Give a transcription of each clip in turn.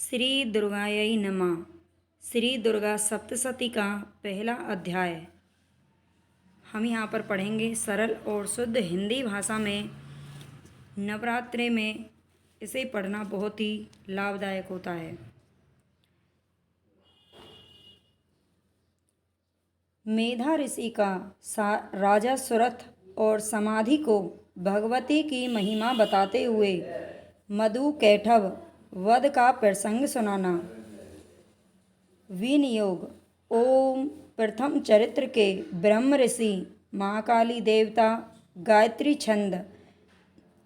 श्री दुर्गायै नमः। श्री दुर्गा सप्तशती का पहला अध्याय। हम यहाँ पर पढ़ेंगे सरल और शुद्ध हिंदी भाषा में। नवरात्रि में इसे पढ़ना बहुत ही लाभदायक होता है। मेधा ऋषि का राजा सुरथ और समाधि को भगवती की महिमा बताते हुए मधु कैटभ वध का प्रसंग सुनाना। विनियोग। ओम। प्रथम चरित्र के ब्रह्म ऋषि, महाकाली देवता, गायत्री छंद,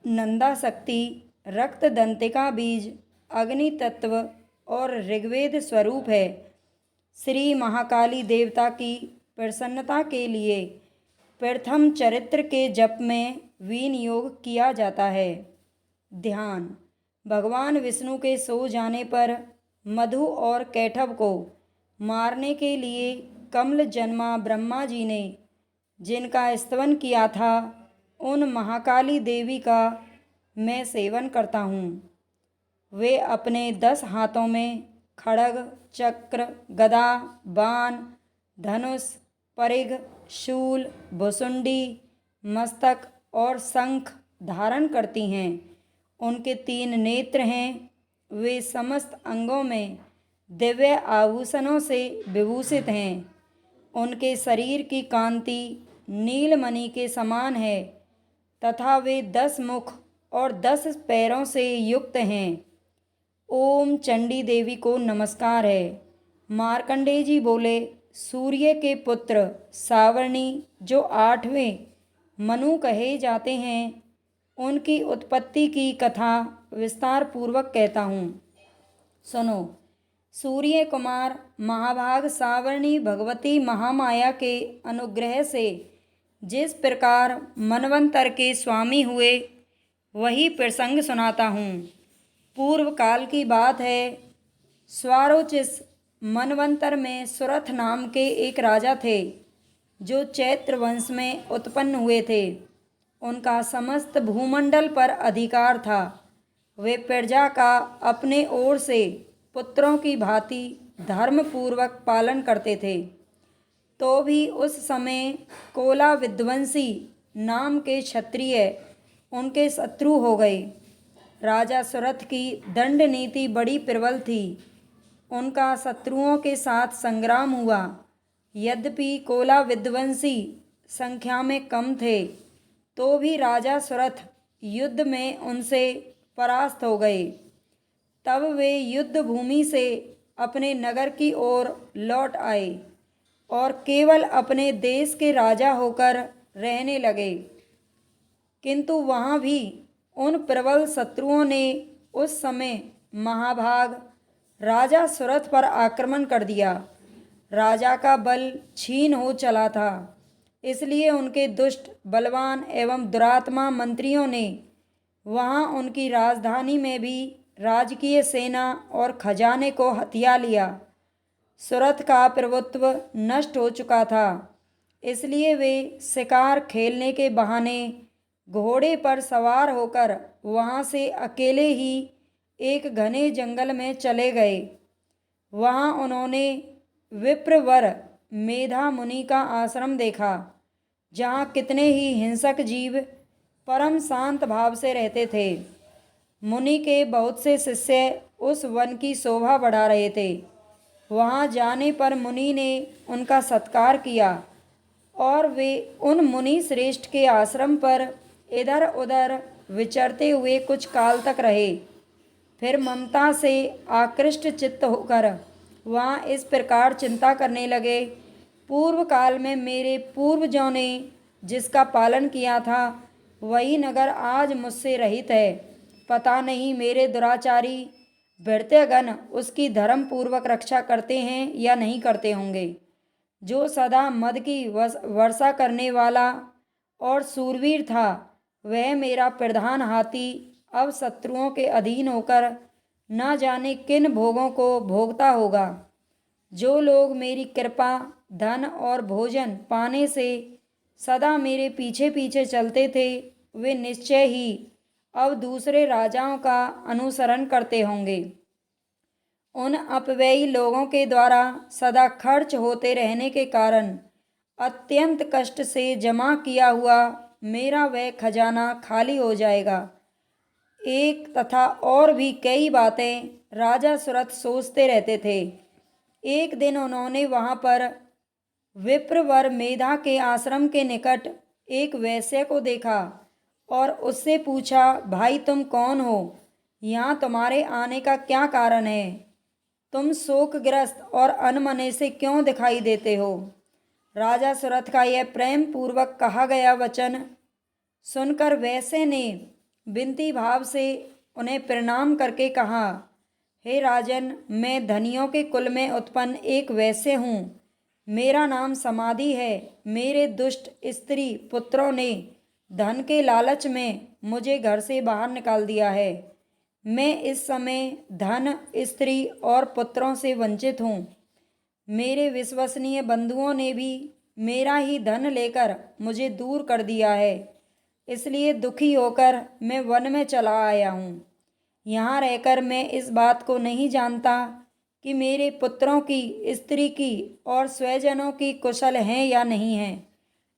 नंदा शक्ति, रक्त दंतिका बीज, अग्नि तत्व और ऋग्वेद स्वरूप है। श्री महाकाली देवता की प्रसन्नता के लिए प्रथम चरित्र के जप में विनियोग किया जाता है। ध्यान। भगवान विष्णु के सो जाने पर मधु और कैटभ को मारने के लिए कमल जन्मा ब्रह्मा जी ने जिनका स्तवन किया था, उन महाकाली देवी का मैं सेवन करता हूँ। वे अपने 10 हाथों में खड्ग, चक्र, गदा, बाण, धनुष, परिघ, शूल, भुसुंडी, मस्तक और शंख धारण करती हैं। उनके 3 नेत्र हैं। वे समस्त अंगों में दिव्य आभूषणों से विभूषित हैं। उनके शरीर की कांति नीलमणि के समान है तथा वे 10 मुख और 10 पैरों से युक्त हैं। ओम चंडी देवी को नमस्कार है। मार्कंडेय जी बोले, सूर्य के पुत्र सावर्णी जो 8वें मनु कहे जाते हैं, उनकी उत्पत्ति की कथा विस्तार पूर्वक कहता हूँ, सुनो। सूर्य कुमार महाभाग सावर्णी भगवती महामाया के अनुग्रह से जिस प्रकार मनवंतर के स्वामी हुए, वही प्रसंग सुनाता हूँ। पूर्व काल की बात है। स्वारोचिस मनवंतर में सुरथ नाम के एक राजा थे, जो चैत्र वंश में उत्पन्न हुए थे। उनका समस्त भूमंडल पर अधिकार था। वे प्रजा का अपने ओर से पुत्रों की भांति धर्मपूर्वक पालन करते थे। तो भी उस समय कोला विध्वंसी नाम के क्षत्रिय उनके शत्रु हो गए। राजा सुरथ की दंड नीति बड़ी प्रबल थी। उनका शत्रुओं के साथ संग्राम हुआ। यद्यपि कोला विध्वंसी संख्या में कम थे, तो भी राजा सुरथ युद्ध में उनसे परास्त हो गए। तब वे युद्ध भूमि से अपने नगर की ओर लौट आए और केवल अपने देश के राजा होकर रहने लगे। किंतु वहाँ भी उन प्रबल शत्रुओं ने उस समय महाभाग राजा सुरथ पर आक्रमण कर दिया। राजा का बल क्षीण हो चला था, इसलिए उनके दुष्ट, बलवान एवं दुरात्मा मंत्रियों ने वहाँ उनकी राजधानी में भी राजकीय सेना और खजाने को हथिया लिया। सुरथ का प्रभुत्व नष्ट हो चुका था, इसलिए वे शिकार खेलने के बहाने घोड़े पर सवार होकर वहाँ से अकेले ही एक घने जंगल में चले गए। वहाँ उन्होंने विप्रवर मेधा मुनि का आश्रम देखा, जहाँ कितने ही हिंसक जीव परम शांत भाव से रहते थे। मुनि के बहुत से शिष्य उस वन की शोभा बढ़ा रहे थे। वहाँ जाने पर मुनि ने उनका सत्कार किया और वे उन मुनि श्रेष्ठ के आश्रम पर इधर उधर विचरते हुए कुछ काल तक रहे। फिर ममता से आकृष्ट चित्त होकर वहाँ इस प्रकार चिंता करने लगे, पूर्व काल में मेरे पूर्वजों ने जिसका पालन किया था, वही नगर आज मुझसे रहित है। पता नहीं मेरे दुराचारी भृत्यगण उसकी धर्म पूर्वक रक्षा करते हैं या नहीं करते होंगे। जो सदा मद की वर्षा करने वाला और सूरवीर था, वह मेरा प्रधान हाथी अब शत्रुओं के अधीन होकर न जाने किन भोगों को भोगता होगा। जो लोग मेरी कृपा, धन और भोजन पाने से सदा मेरे पीछे पीछे चलते थे, वे निश्चय ही अब दूसरे राजाओं का अनुसरण करते होंगे। उन अपव्ययी लोगों के द्वारा सदा खर्च होते रहने के कारण अत्यंत कष्ट से जमा किया हुआ मेरा वह खजाना खाली हो जाएगा। एक तथा और भी कई बातें राजा सुरथ सोचते रहते थे। एक दिन उन्होंने वहाँ पर विप्रवर मेधा के आश्रम के निकट एक वैश्य को देखा और उससे पूछा, भाई तुम कौन हो? यहाँ तुम्हारे आने का क्या कारण है? तुम शोकग्रस्त और अनमने से क्यों दिखाई देते हो? राजा सुरथ का यह प्रेम पूर्वक कहा गया वचन सुनकर वैश्य ने विनती भाव से उन्हें प्रणाम करके कहा, हे राजन, मैं धनियों के कुल में उत्पन्न एक वैश्य हूँ। मेरा नाम समाधि है। मेरे दुष्ट स्त्री पुत्रों ने धन के लालच में मुझे घर से बाहर निकाल दिया है। मैं इस समय धन, स्त्री और पुत्रों से वंचित हूँ। मेरे विश्वसनीय बंधुओं ने भी मेरा ही धन लेकर मुझे दूर कर दिया है। इसलिए दुखी होकर मैं वन में चला आया हूँ। यहाँ रहकर मैं इस बात को नहीं जानता कि मेरे पुत्रों की, स्त्री की और स्वजनों की कुशल हैं या नहीं हैं।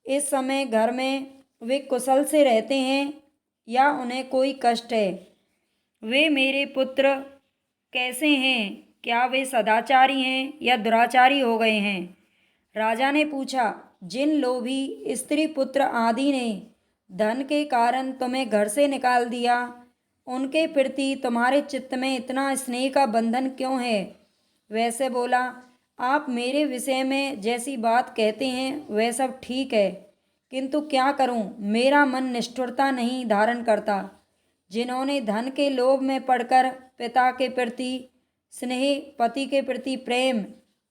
इस समय घर में वे कुशल से रहते हैं या उन्हें कोई कष्ट है? वे मेरे पुत्र कैसे हैं? क्या वे सदाचारी हैं या दुराचारी हो गए हैं? राजा ने पूछा, जिन लोभी स्त्री पुत्र आदि ने धन के कारण तुम्हें घर से निकाल दिया, उनके प्रति तुम्हारे चित्त में इतना स्नेह का बंधन क्यों है? वैसे बोला, आप मेरे विषय में जैसी बात कहते हैं वह सब ठीक है, किंतु क्या करूं, मेरा मन निष्ठुरता नहीं धारण करता। जिन्होंने धन के लोभ में पड़कर पिता के प्रति स्नेह, पति के प्रति प्रेम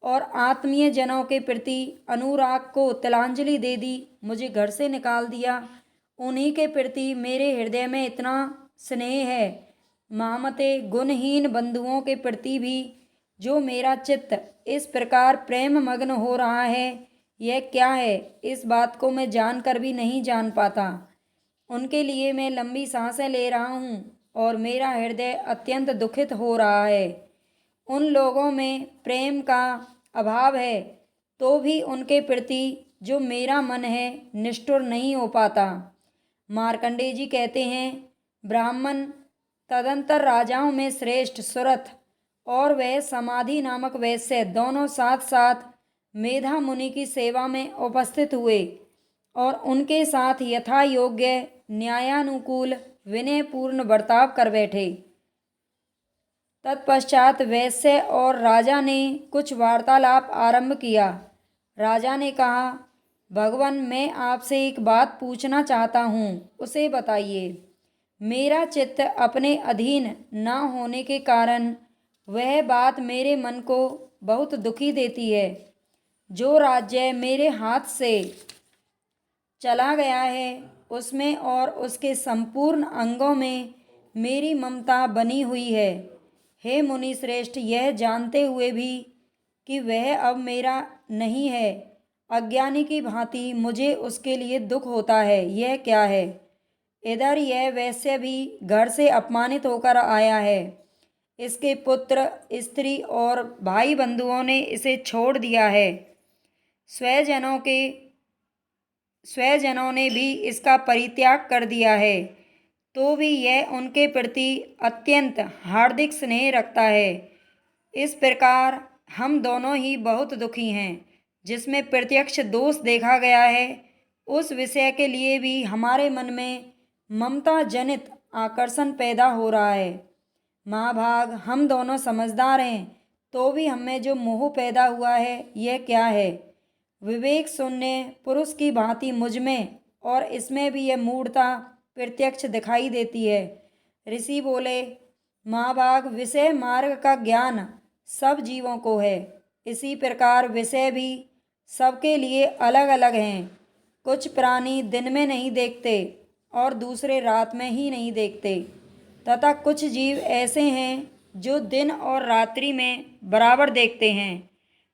और आत्मीय जनों के प्रति अनुराग को तिलांजलि दे दी, मुझे घर से निकाल दिया, उन्हीं के प्रति मेरे हृदय में इतना स्नेह है। महामते गुणहीन बंधुओं के प्रति भी जो मेरा चित्त इस प्रकार प्रेम मग्न हो रहा है, यह क्या है? इस बात को मैं जानकर भी नहीं जान पाता। उनके लिए मैं लंबी सांसें ले रहा हूँ और मेरा हृदय अत्यंत दुखित हो रहा है। उन लोगों में प्रेम का अभाव है तो भी उनके प्रति जो मेरा मन है निष्ठुर नहीं हो पाता। मार्कंडेय जी कहते हैं, ब्राह्मण तदंतर राजाओं में श्रेष्ठ सुरथ और वह समाधि नामक वैश्य दोनों साथ साथ मेधा मुनि की सेवा में उपस्थित हुए और उनके साथ यथा योग्य न्यायानुकूल विनयपूर्ण बर्ताव कर बैठे। तत्पश्चात वैश्य और राजा ने कुछ वार्तालाप आरंभ किया। राजा ने कहा, भगवान, मैं आपसे एक बात पूछना चाहता हूँ, उसे बताइए। मेरा चित्त अपने अधीन न होने के कारण वह बात मेरे मन को बहुत दुखी देती है। जो राज्य मेरे हाथ से चला गया है उसमें और उसके संपूर्ण अंगों में मेरी ममता बनी हुई है। हे मुनि श्रेष्ठ, यह जानते हुए भी कि वह अब मेरा नहीं है, अज्ञानी की भांति मुझे उसके लिए दुख होता है। यह क्या है? इधर यह वैश्य भी घर से अपमानित होकर आया है। इसके पुत्र, स्त्री और भाई बंधुओं ने इसे छोड़ दिया है। स्वजनों ने भी इसका परित्याग कर दिया है, तो भी यह उनके प्रति अत्यंत हार्दिक स्नेह रखता है। इस प्रकार हम दोनों ही बहुत दुखी हैं। जिसमें प्रत्यक्ष दोष देखा गया है उस विषय के लिए भी हमारे मन में ममता जनित आकर्षण पैदा हो रहा है। महाभाग, हम दोनों समझदार हैं तो भी हमें जो मोह पैदा हुआ है यह क्या है? विवेक शून्य पुरुष की भांति मुझ में और इसमें भी यह मूढ़ता प्रत्यक्ष दिखाई देती है। ऋषि बोले, महाभाग, विषय मार्ग का ज्ञान सब जीवों को है। इसी प्रकार विषय भी सबके लिए अलग अलग हैं। कुछ प्राणी दिन में नहीं देखते और दूसरे रात में ही नहीं देखते, तथा कुछ जीव ऐसे हैं जो दिन और रात्रि में बराबर देखते हैं।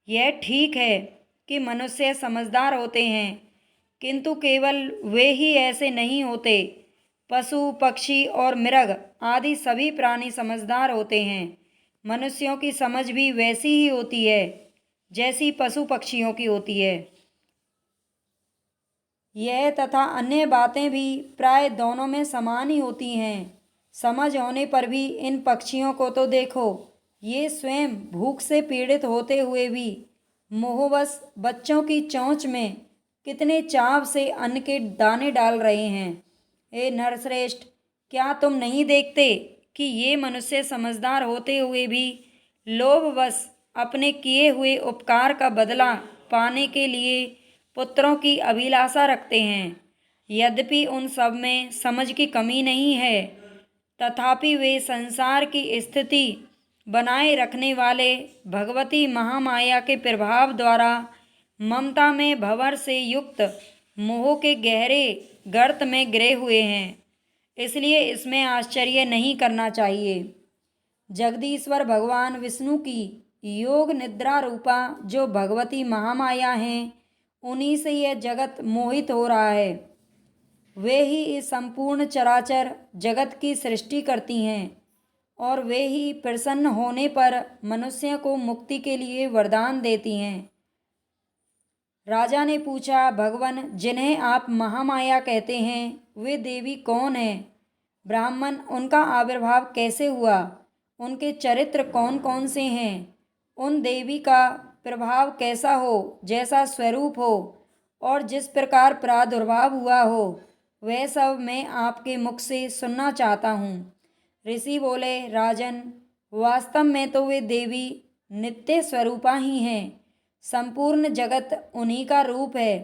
यह ठीक है कि मनुष्य समझदार होते हैं, किंतु केवल वे ही ऐसे नहीं होते। पशु, पक्षी और मृग आदि सभी प्राणी समझदार होते हैं, मनुष्यों की समझ भी वैसी ही होती है जैसी पशु पक्षियों की होती है। यह तथा अन्य बातें भी प्राय दोनों में समान ही होती हैं। समझ होने पर भी इन पक्षियों को तो देखो, ये स्वयं भूख से पीड़ित होते हुए भी मोहवश बच्चों की चोंच में कितने चाव से अन्न के दाने डाल रहे हैं। हे नरश्रेष्ठ, क्या तुम नहीं देखते कि ये मनुष्य समझदार होते हुए भी लोभवश अपने किए हुए उपकार का बदला पाने के लिए पुत्रों की अभिलाषा रखते हैं। यद्यपि उन सब में समझ की कमी नहीं है, तथापि वे संसार की स्थिति बनाए रखने वाले भगवती महामाया के प्रभाव द्वारा ममता में भंवर से युक्त मोह के गहरे गर्त में गिरे हुए हैं। इसलिए इसमें आश्चर्य नहीं करना चाहिए। जगदीश्वर भगवान विष्णु की योग निद्रा रूपा जो भगवती महामाया हैं, उन्हीं से यह जगत मोहित हो रहा है। वे ही इस संपूर्ण चराचर जगत की सृष्टि करती हैं और वे ही प्रसन्न होने पर मनुष्य को मुक्ति के लिए वरदान देती हैं। राजा ने पूछा, भगवान, जिन्हें आप महामाया कहते हैं, वे देवी कौन हैं? ब्राह्मण, उनका आविर्भाव कैसे हुआ? उनके चरित्र कौन कौन से हैं? उन देवी का प्रभाव कैसा हो, जैसा स्वरूप हो और जिस प्रकार प्रादुर्भाव हुआ हो, वह सब मैं आपके मुख से सुनना चाहता हूँ। ऋषि बोले, राजन, वास्तव में तो वे देवी नित्य स्वरूपा ही हैं। संपूर्ण जगत उन्हीं का रूप है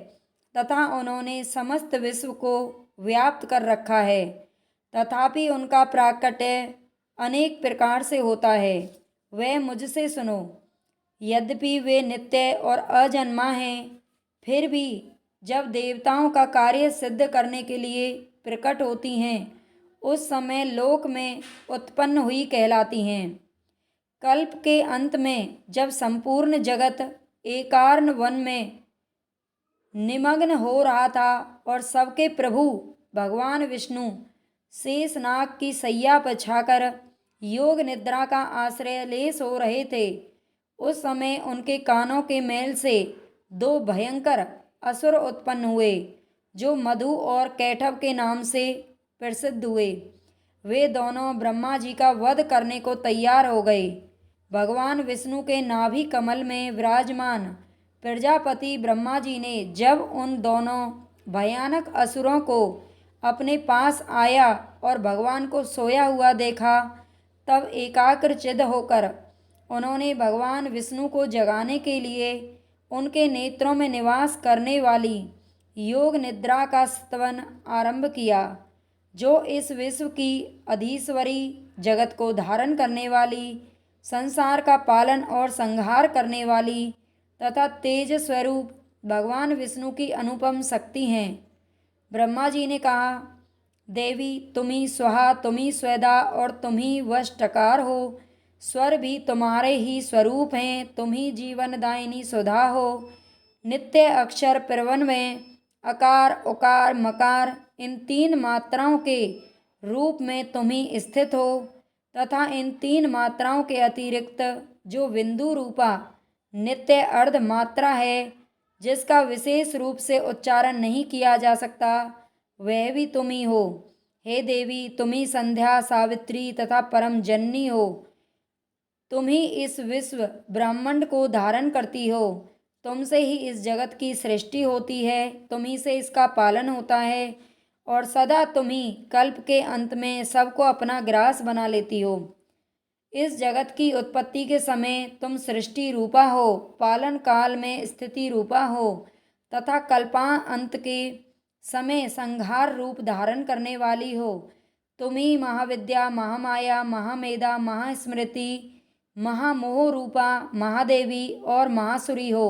तथा उन्होंने समस्त विश्व को व्याप्त कर रखा है। तथापि उनका प्राकट्य अनेक प्रकार से होता है। वह मुझसे सुनो। यद्यपि वे नित्य और अजन्मा हैं, फिर भी जब देवताओं का कार्य सिद्ध करने के लिए प्रकट होती हैं, उस समय लोक में उत्पन्न हुई कहलाती हैं। कल्प के अंत में जब संपूर्ण जगत एकार्न वन में निमग्न हो रहा था और सबके प्रभु भगवान विष्णु शेषनाग की सैया बिछाकर योग निद्रा का आश्रय ले सो रहे थे, उस समय उनके कानों के मैल से दो भयंकर असुर उत्पन्न हुए, जो मधु और कैटभ के नाम से प्रसिद्ध हुए। वे दोनों ब्रह्मा जी का वध करने को तैयार हो गए। भगवान विष्णु के नाभि कमल में विराजमान प्रजापति ब्रह्मा जी ने जब उन दोनों भयानक असुरों को अपने पास आया और भगवान को सोया हुआ देखा, तब एकाग्रचित्त होकर उन्होंने भगवान विष्णु को जगाने के लिए उनके नेत्रों में निवास करने वाली योग निद्रा का स्तवन आरंभ किया, जो इस विश्व की अधीश्वरी, जगत को धारण करने वाली, संसार का पालन और संहार करने वाली तथा तेज स्वरूप भगवान विष्णु की अनुपम शक्ति हैं। ब्रह्मा जी ने कहा, देवी, तुम्ही स्वाहा, तुम्ही स्वेदा और तुम्ही वशटकार हो। स्वर भी तुम्हारे ही स्वरूप हैं। तुम्ही जीवनदायिनी सुधा हो। नित्य अक्षर प्रवन में अकार, उकार, मकार, इन तीन मात्राओं के रूप में तुम्ही स्थित हो तथा इन तीन मात्राओं के अतिरिक्त जो बिंदु रूपा नित्य अर्ध मात्रा है, जिसका विशेष रूप से उच्चारण नहीं किया जा सकता, वह भी तुम्ही हो। हे देवी, तुम्ही संध्या, सावित्री तथा परम जननी हो। तुम्ही इस विश्व ब्रह्मांड को धारण करती हो। तुमसे ही इस जगत की सृष्टि होती है, तुम्ही से इसका पालन होता है और सदा तुम्ही कल्प के अंत में सबको अपना ग्रास बना लेती हो। इस जगत की उत्पत्ति के समय तुम सृष्टि रूपा हो, पालन काल में स्थिति रूपा हो तथा कल्पांत के समय संहार रूप धारण करने वाली हो। तुम्ही महाविद्या, महामाया, महामेधा, महास्मृति, महामोह रूपा महादेवी और महासुरी हो।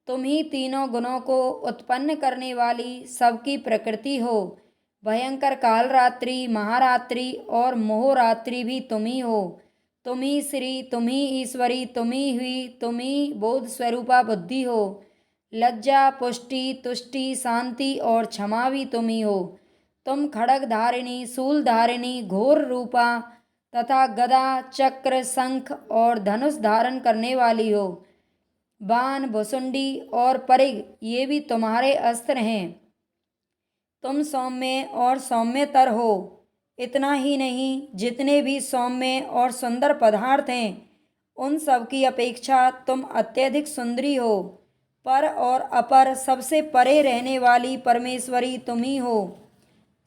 तुम ही तीनों गुणों को उत्पन्न करने वाली सबकी प्रकृति हो। भयंकर कालरात्रि, महारात्रि और मोहरात्रि भी तुम ही हो। तुम ही श्री, तुम ही ईश्वरी, तुम ही हुई, तुम ही बोध स्वरूपा बुद्धि हो। लज्जा, पुष्टि, तुष्टि, शांति और क्षमा भी तुम ही हो। तुम खड़ग धारिणी, शूल धारिणी, घोर रूपा तथा गदा, चक्र, शंख और धनुष धारण करने वाली हो। बाण, भुसुंडी और परिघ ये भी तुम्हारे अस्त्र हैं। तुम सौम्य और सौम्यतर हो। इतना ही नहीं, जितने भी सौम्य और सुंदर पदार्थ हैं उन सब की अपेक्षा तुम अत्यधिक सुंदरी हो। पर और अपर सबसे परे रहने वाली परमेश्वरी तुम ही हो।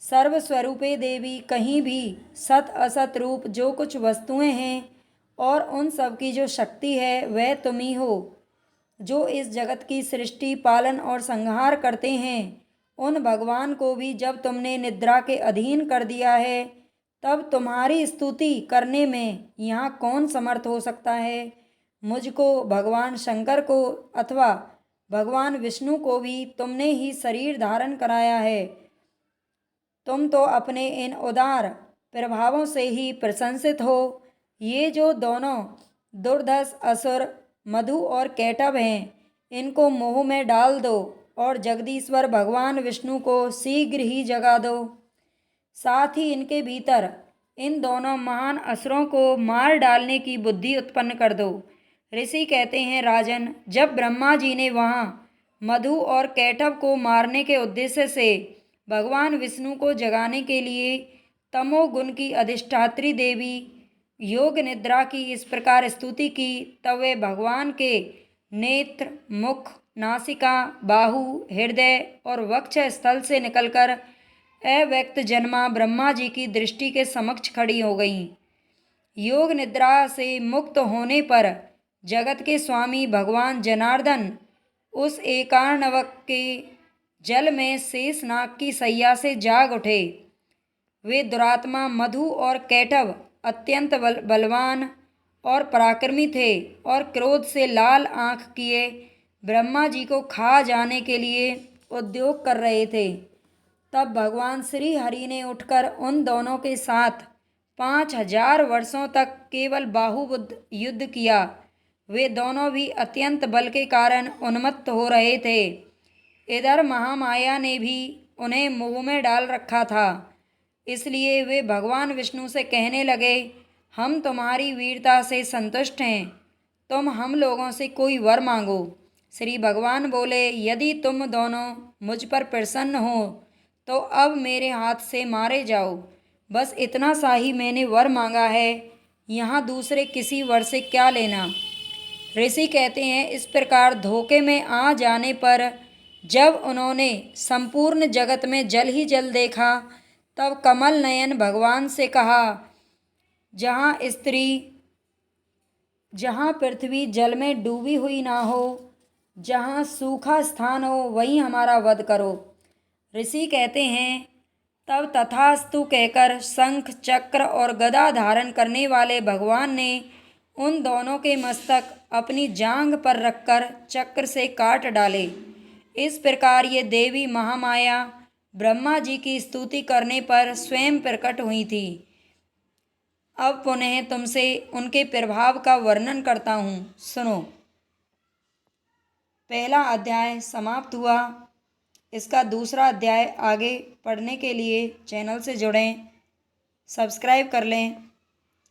सर्वस्वरूपे देवी, कहीं भी सत असत रूप जो कुछ वस्तुएं हैं और उन सब की जो शक्ति है वह तुम ही हो। जो इस जगत की सृष्टि, पालन और संहार करते हैं उन भगवान को भी जब तुमने निद्रा के अधीन कर दिया है, तब तुम्हारी स्तुति करने में यहाँ कौन समर्थ हो सकता है। मुझको, भगवान शंकर को अथवा भगवान विष्णु को भी तुमने ही शरीर धारण कराया है। तुम तो अपने इन उदार प्रभावों से ही प्रशंसित हो। ये जो दोनों दुर्धर्ष असुर मधु और कैटभ हैं, इनको मोह में डाल दो और जगदीश्वर भगवान विष्णु को शीघ्र ही जगा दो। साथ ही इनके भीतर इन दोनों महान असुरों को मार डालने की बुद्धि उत्पन्न कर दो। ऋषि कहते हैं, राजन, जब ब्रह्मा जी ने वहाँ मधु और कैटभ को मारने के उद्देश्य से भगवान विष्णु को जगाने के लिए तमोगुण की अधिष्ठात्री देवी योग निद्रा की इस प्रकार स्तुति की, तब वे भगवान के नेत्र, मुख, नासिका, बाहु, हृदय और वक्ष स्थल से निकलकर अव्यक्त जन्मा ब्रह्मा जी की दृष्टि के समक्ष खड़ी हो गईं। योग निद्रा से मुक्त होने पर जगत के स्वामी भगवान जनार्दन उस एकार्णवक के जल में शेषनाग की सैया से जाग उठे। वे दुरात्मा मधु और कैटभ अत्यंत बलवान और पराक्रमी थे और क्रोध से लाल आंख किए ब्रह्मा जी को खा जाने के लिए उद्योग कर रहे थे। तब भगवान श्री हरि ने उठकर उन दोनों के साथ 5000 वर्षों तक केवल बाहुबुद्ध युद्ध किया। वे दोनों भी अत्यंत बल के कारण उन्मत्त हो रहे थे। इधर महामाया ने भी उन्हें मोह में डाल रखा था, इसलिए वे भगवान विष्णु से कहने लगे, हम तुम्हारी वीरता से संतुष्ट हैं, तुम हम लोगों से कोई वर मांगो। श्री भगवान बोले, यदि तुम दोनों मुझ पर प्रसन्न हो तो अब मेरे हाथ से मारे जाओ। बस इतना सा ही मैंने वर मांगा है, यहाँ दूसरे किसी वर से क्या लेना। ऋषि कहते हैं, इस प्रकार धोखे में आ जाने पर जब उन्होंने संपूर्ण जगत में जल ही जल देखा, तब कमल नयन भगवान से कहा, जहाँ पृथ्वी जल में डूबी हुई ना हो, जहाँ सूखा स्थान हो, वहीं हमारा वध करो। ऋषि कहते हैं, तब तथास्तु कहकर शंख, चक्र और गदा धारण करने वाले भगवान ने उन दोनों के मस्तक अपनी जांघ पर रखकर चक्र से काट डाले। इस प्रकार ये देवी महामाया ब्रह्मा जी की स्तुति करने पर स्वयं प्रकट हुई थी। अब पुनः तुमसे उनके प्रभाव का वर्णन करता हूँ, सुनो। पहला अध्याय समाप्त हुआ। इसका दूसरा अध्याय आगे पढ़ने के लिए चैनल से जुड़ें, सब्सक्राइब कर लें।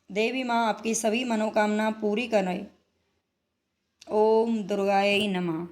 देवी माँ आपकी सभी मनोकामना पूरी करें। ओम दुर्गायै नमः।